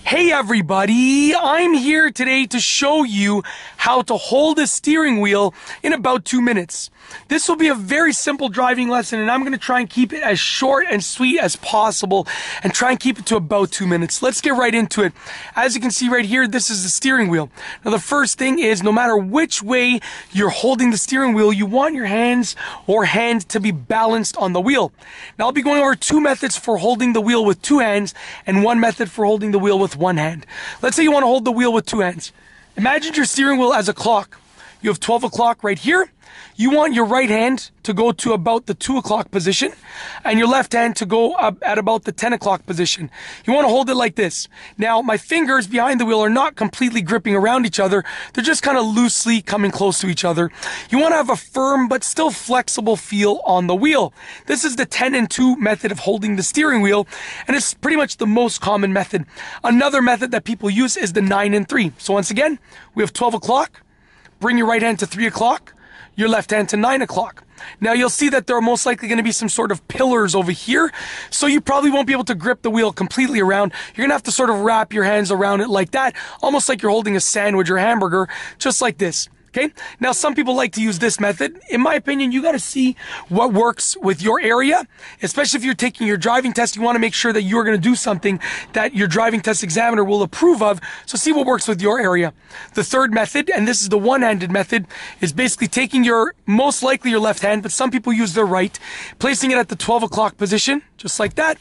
Hey everybody, I'm here today to show you how to hold a steering wheel in about 2 minutes. This will be a very simple driving lesson, and I'm going to try and keep it as short and sweet as possible and try and keep it to about 2 minutes. Let's get right into it. As you can see right here, this is the steering wheel. Now the first thing is, no matter which way you're holding the steering wheel, you want your hands or hand to be balanced on the wheel. Now I'll be going over 2 methods for holding the wheel with 2 hands and 1 method for holding the wheel with 1 hand. Let's say you want to hold the wheel with 2 hands. Imagine your steering wheel as a clock. You have 12 o'clock right here. You want your right hand to go to about the 2 o'clock position and your left hand to go up at about the 10 o'clock position. You want to hold it like this. Now, my fingers behind the wheel are not completely gripping around each other. They're just kind of loosely coming close to each other. You want to have a firm but still flexible feel on the wheel. This is the 10 and 2 method of holding the steering wheel, and it's pretty much the most common method. Another method that people use is the 9 and 3. So once again, we have 12 o'clock. Bring your right hand to 3 o'clock, your left hand to 9 o'clock. Now you'll see that there are most likely going to be some sort of pillars over here, so you probably won't be able to grip the wheel completely around. You're going to have to sort of wrap your hands around it like that, almost like you're holding a sandwich or hamburger, just like this. Okay. Now, some people like to use this method. In my opinion, you got to see what works with your area, especially if you're taking your driving test. You want to make sure that you're going to do something that your driving test examiner will approve of. So see what works with your area. The third method, and this is the one-handed method, is basically taking most likely your left hand, but some people use their right, placing it at the 12 o'clock position, just like that.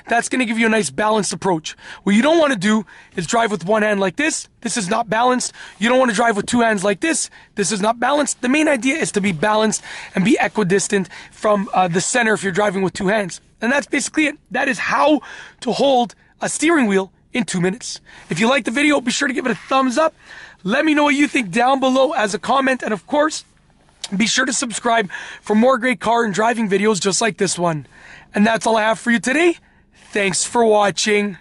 That's going to give you a nice balanced approach. What you don't want to do is drive with one hand like this. This is not balanced. You don't want to drive with 2 hands like this. This is not balanced. The main idea is to be balanced and be equidistant from the center if you're driving with 2 hands. And that's basically it. That is how to hold a steering wheel in 2 minutes. If you liked the video, be sure to give it a thumbs up. Let me know what you think down below as a comment. And of course, be sure to subscribe for more great car and driving videos just like this one. And that's all I have for you today. Thanks for watching.